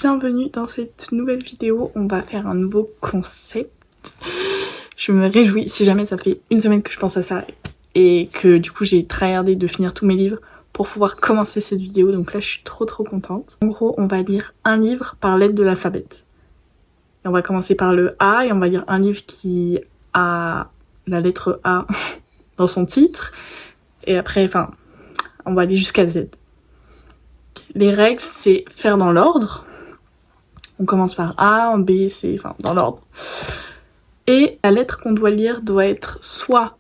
bienvenue dans cette nouvelle vidéo. On va faire un nouveau concept. Je me réjouis, si jamais ça fait une semaine que je pense à ça et que du coup j'ai tryhardé de finir tous mes livres pour pouvoir commencer cette vidéo, donc là je suis trop contente. En gros on va lire un livre par lettre de l'alphabet. Et on va commencer par le A et on va lire un livre qui a la lettre A dans son titre. Et après, enfin, on va aller jusqu'à Z. Les règles, c'est faire dans l'ordre. On commence par A, B, C, enfin dans l'ordre. Et la lettre qu'on doit lire doit être soit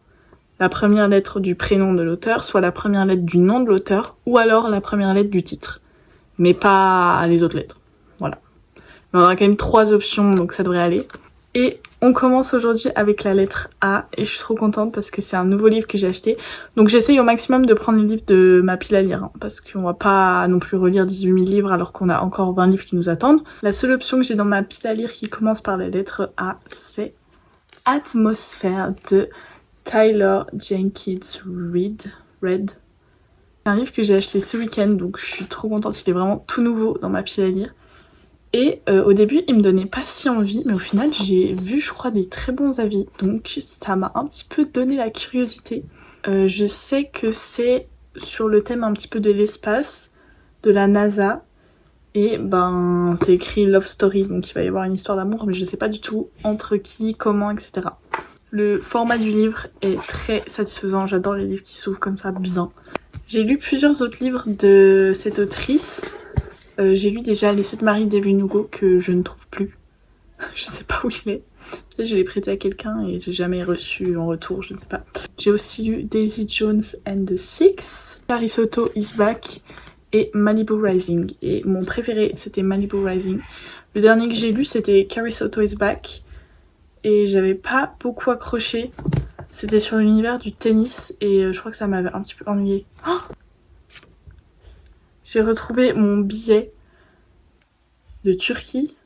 la première lettre du prénom de l'auteur, soit la première lettre du nom de l'auteur, ou alors la première lettre du titre. Mais pas les autres lettres. Voilà. Mais on aura quand même 3 options, donc ça devrait aller. Et on commence aujourd'hui avec la lettre A, et je suis trop contente parce que c'est un nouveau livre que j'ai acheté. Donc j'essaye au maximum de prendre les livres de ma pile à lire, hein, parce qu'on va pas non plus relire 18 000 livres alors qu'on a encore 20 livres qui nous attendent. La seule option que j'ai dans ma pile à lire qui commence par la lettre A, c'est Atmosphère de Taylor Jenkins Reid. C'est un livre que j'ai acheté ce week-end, donc je suis trop contente, il est vraiment tout nouveau dans ma pile à lire. Et au début il me donnait pas si envie, mais au final j'ai vu je crois des très bons avis, donc ça m'a un petit peu donné la curiosité. Je sais que c'est sur le thème un petit peu de l'espace, de la NASA, et ben c'est écrit Love Story, donc il va y avoir une histoire d'amour, mais je sais pas du tout entre qui, comment, etc. Le format du livre est très satisfaisant, j'adore les livres qui s'ouvrent comme ça bien. J'ai lu plusieurs autres livres de cette autrice. J'ai lu déjà Les 7 maris d'Evelyn Hugo que je ne trouve plus. Je sais pas où il est. Peut-être je l'ai prêté à quelqu'un et j'ai jamais reçu en retour, je ne sais pas. J'ai aussi lu Daisy Jones and the Six, Carrie Soto is Back et Malibu Rising. Et mon préféré c'était Malibu Rising. Le dernier que j'ai lu c'était Carrie Soto is Back et j'avais pas beaucoup accroché. C'était sur l'univers du tennis et je crois que ça m'avait un petit peu ennuyée. Oh, j'ai retrouvé mon billet de Turquie.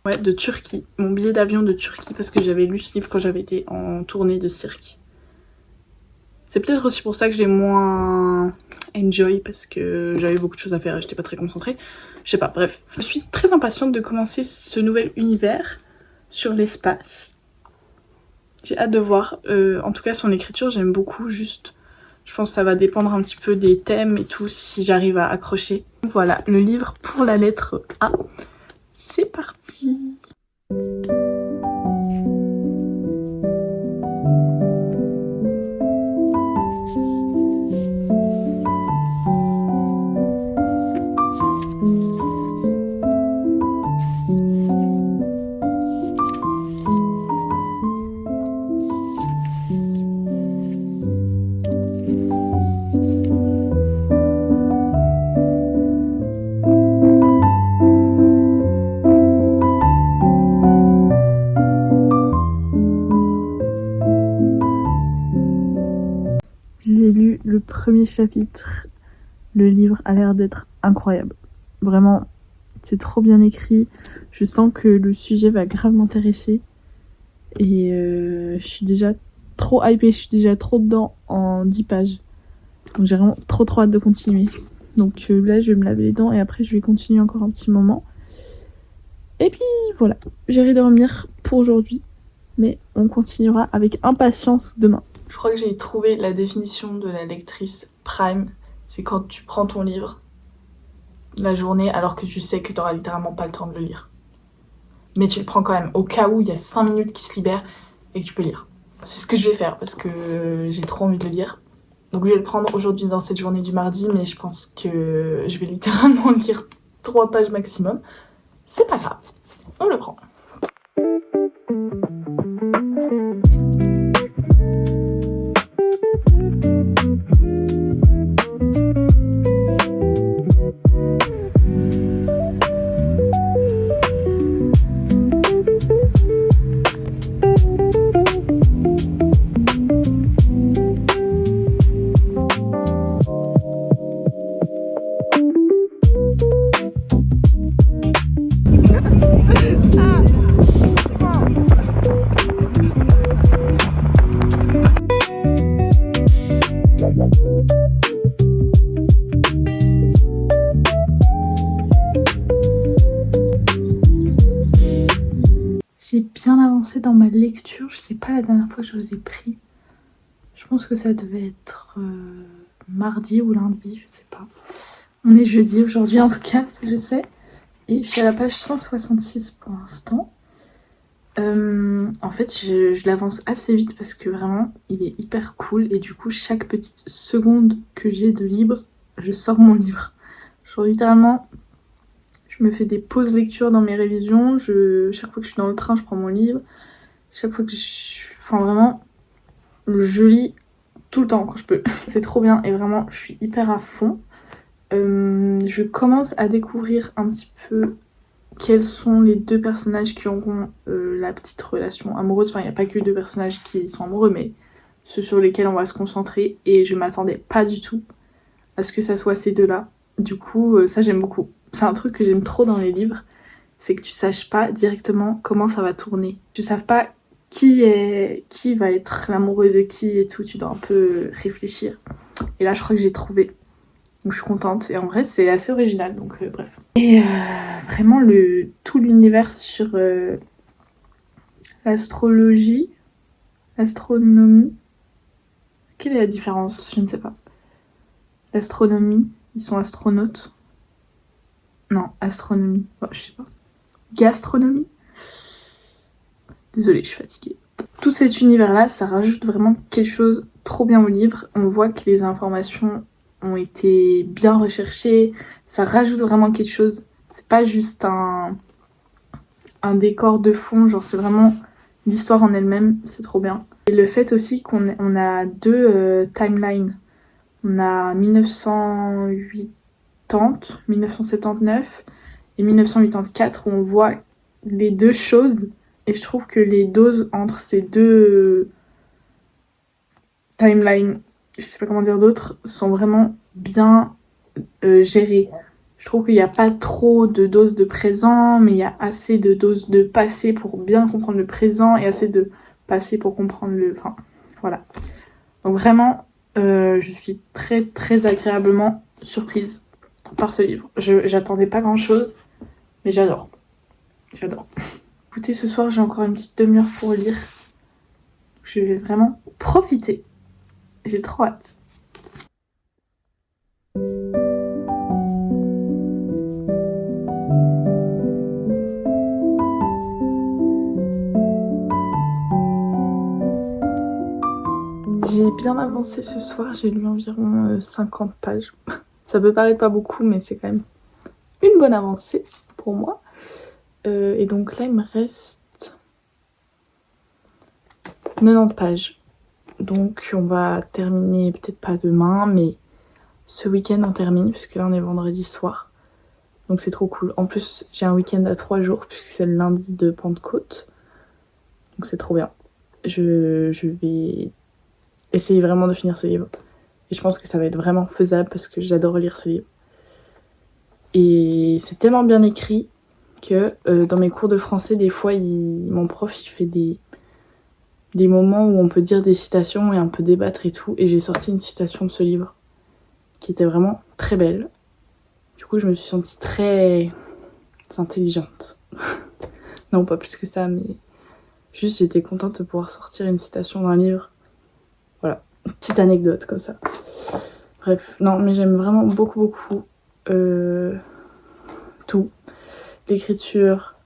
Ouais, de Turquie. Mon billet d'avion de Turquie parce que j'avais lu ce livre quand j'avais été en tournée de cirque. C'est peut-être aussi pour ça que j'ai moins enjoy parce que j'avais beaucoup de choses à faire et j'étais pas très concentrée. Je sais pas, bref. Je suis très impatiente de commencer ce nouvel univers sur l'espace. J'ai hâte de voir. En tout cas, son écriture, j'aime beaucoup. Juste, je pense que ça va dépendre un petit peu des thèmes et tout, si j'arrive à accrocher. Voilà, le livre pour la lettre A. C'est parti! J'ai lu le premier chapitre, le livre a l'air d'être incroyable. Vraiment, c'est trop bien écrit, je sens que le sujet va grave m'intéresser. Et je suis déjà trop hypée, je suis déjà trop dedans en 10 pages. Donc j'ai vraiment trop hâte de continuer. Donc là je vais me laver les dents et après je vais continuer encore un petit moment. Et puis voilà, j'irai dormir pour aujourd'hui. Mais on continuera avec impatience demain. Je crois que j'ai trouvé la définition de la lectrice prime. C'est quand tu prends ton livre la journée alors que tu sais que tu n'auras littéralement pas le temps de le lire. Mais tu le prends quand même au cas où il y a 5 minutes qui se libèrent et que tu peux lire. C'est ce que je vais faire parce que j'ai trop envie de le lire. Donc je vais le prendre aujourd'hui dans cette journée du mardi, mais je pense que je vais littéralement lire 3 pages maximum. C'est pas grave, on le prend. lancée dans ma lecture. Je sais pas la dernière fois que je vous ai pris. Je pense que ça devait être mardi ou lundi, je sais pas. On est jeudi aujourd'hui en tout cas, ça je sais. Et je suis à la page 166 pour l'instant. En fait, je l'avance assez vite parce que vraiment, il est hyper cool. Et du coup, chaque petite seconde que j'ai de libre, je sors mon livre. Genre littéralement, je me fais des pauses lecture dans mes révisions. Chaque fois que je suis dans le train, je prends mon livre. Chaque fois que Enfin vraiment, je lis tout le temps quand je peux. C'est trop bien et vraiment, je suis hyper à fond. Je commence à découvrir un petit peu quels sont les deux personnages qui auront la petite relation amoureuse. Enfin, il n'y a pas que deux personnages qui sont amoureux, mais ceux sur lesquels on va se concentrer. Et je m'attendais pas du tout à ce que ça soit ces deux-là. Du coup, ça j'aime beaucoup. C'est un truc que j'aime trop dans les livres, c'est que tu saches pas directement comment ça va tourner. Tu ne saves pas qui va être l'amoureux de qui et tout. Tu dois un peu réfléchir. Et là, je crois que j'ai trouvé. Donc je suis contente et en vrai c'est assez original donc bref. Et vraiment tout l'univers sur l'astrologie, l'astronomie. Quelle est la différence? Je ne sais pas. L'astronomie, ils sont astronautes. Non, astronomie, oh, je sais pas. Gastronomie. Désolée, je suis fatiguée. Tout cet univers là, ça rajoute vraiment quelque chose trop bien au livre. On voit que les informations ont été bien recherchées, ça rajoute vraiment quelque chose. C'est pas juste un décor de fond, genre c'est vraiment l'histoire en elle-même, c'est trop bien. Et le fait aussi qu'on a deux timelines. On a 1980, 1979 et 1984 où on voit les deux choses. Et je trouve que les doses entre ces deux timelines, je sais pas comment dire d'autres, sont vraiment bien gérées. Je trouve qu'il n'y a pas trop de doses de présent, mais il y a assez de doses de passé pour bien comprendre le présent et assez de passé pour comprendre le... Enfin, voilà. Donc vraiment, je suis très très agréablement surprise par ce livre. J'attendais pas grand chose, mais j'adore. J'adore. Écoutez, ce soir j'ai encore une petite demi-heure pour lire. Je vais vraiment profiter. J'ai trop hâte. J'ai bien avancé ce soir, j'ai lu environ 50 pages. Ça peut paraître pas beaucoup, mais c'est quand même une bonne avancée pour moi. Et donc là, il me reste 90 pages. Donc on va terminer, peut-être pas demain, mais ce week-end on termine, puisque là on est vendredi soir. Donc c'est trop cool. En plus, j'ai un week-end à 3 jours, puisque c'est le lundi de Pentecôte. Donc c'est trop bien. Je vais essayer vraiment de finir ce livre. Et je pense que ça va être vraiment faisable, parce que j'adore lire ce livre. Et c'est tellement bien écrit que dans mes cours de français, des fois, mon prof, il fait des moments où on peut dire des citations et un peu débattre et tout. Et j'ai sorti une citation de ce livre qui était vraiment très belle. Du coup, je me suis sentie très intelligente. Non, pas plus que ça, mais juste j'étais contente de pouvoir sortir une citation d'un livre. Voilà, une petite anecdote comme ça. Bref, non, mais j'aime vraiment beaucoup tout. L'écriture,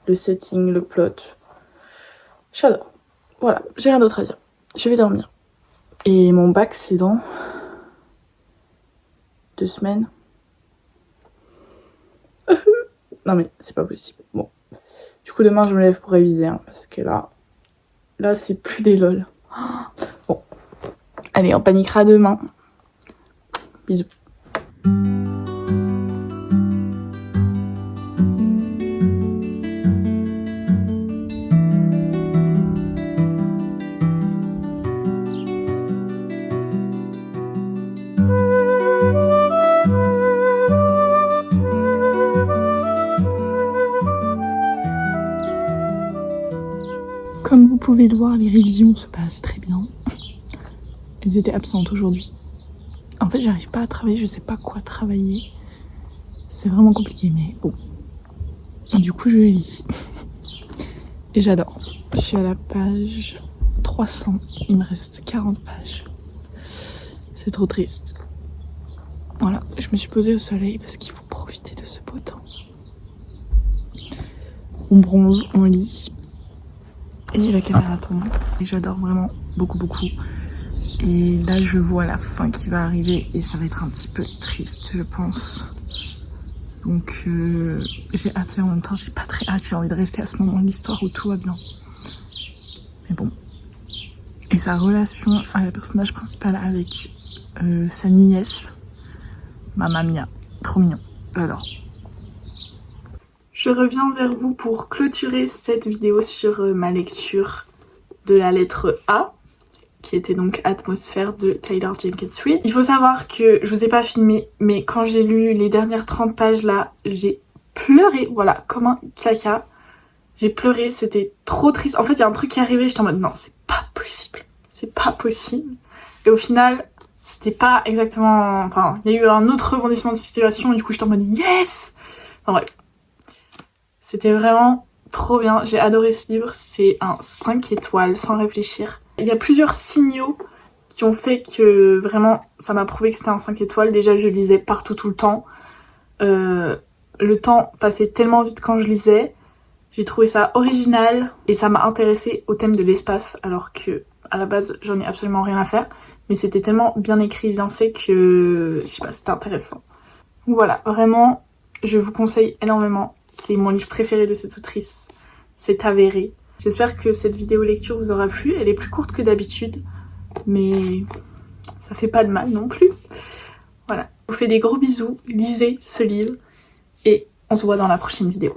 le setting, le plot. J'adore. Voilà, j'ai rien d'autre à dire. Je vais dormir. Et mon bac, c'est dans 2 semaines. Non mais c'est pas possible. Bon. Du coup, demain, je me lève pour réviser, hein, parce que là, c'est plus des lol. Bon. Allez, on paniquera demain. Bisous. Comme vous pouvez le voir, les révisions se passent très bien. Elles étaient absentes aujourd'hui. En fait, j'arrive pas à travailler, je sais pas quoi travailler. C'est vraiment compliqué, mais bon. Du coup, je lis. Et j'adore. Je suis à la page 300, il me reste 40 pages. C'est trop triste. Voilà, je me suis posée au soleil parce qu'il faut profiter de ce beau temps. On bronze, on lit. Et la caméra tombe. Et j'adore vraiment beaucoup. Et là je vois la fin qui va arriver et ça va être un petit peu triste je pense. Donc j'ai hâte et en même temps j'ai pas très hâte, j'ai envie de rester à ce moment de l'histoire où tout va bien. Mais bon. Et sa relation à la personnage principale avec sa nièce, Mamma Mia, trop mignon, j'adore. Je reviens vers vous pour clôturer cette vidéo sur ma lecture de la lettre A, qui était donc Atmosphère de Taylor Jenkins Reid. Il faut savoir que je vous ai pas filmé, mais quand j'ai lu les dernières 30 pages là, j'ai pleuré, voilà, comme un caca. J'ai pleuré, c'était trop triste. En fait, il y a un truc qui est arrivé, j'étais en mode non, c'est pas possible. C'est pas possible. Et au final, c'était pas exactement... Enfin, il y a eu un autre rebondissement de situation et du coup, j'étais en mode yes. Enfin bref. C'était vraiment trop bien. J'ai adoré ce livre. C'est un 5 étoiles sans réfléchir. Il y a plusieurs signaux qui ont fait que vraiment ça m'a prouvé que c'était un 5 étoiles. Déjà, je lisais partout tout le temps. Le temps passait tellement vite quand je lisais. J'ai trouvé ça original et ça m'a intéressée au thème de l'espace alors que à la base j'en ai absolument rien à faire. Mais c'était tellement bien écrit, bien fait que je sais pas, c'était intéressant. Donc voilà, vraiment, je vous conseille énormément. C'est mon livre préféré de cette autrice. C'est avéré. J'espère que cette vidéo lecture vous aura plu. Elle est plus courte que d'habitude, mais ça fait pas de mal non plus. Voilà. Je vous fais des gros bisous. Lisez ce livre et on se voit dans la prochaine vidéo.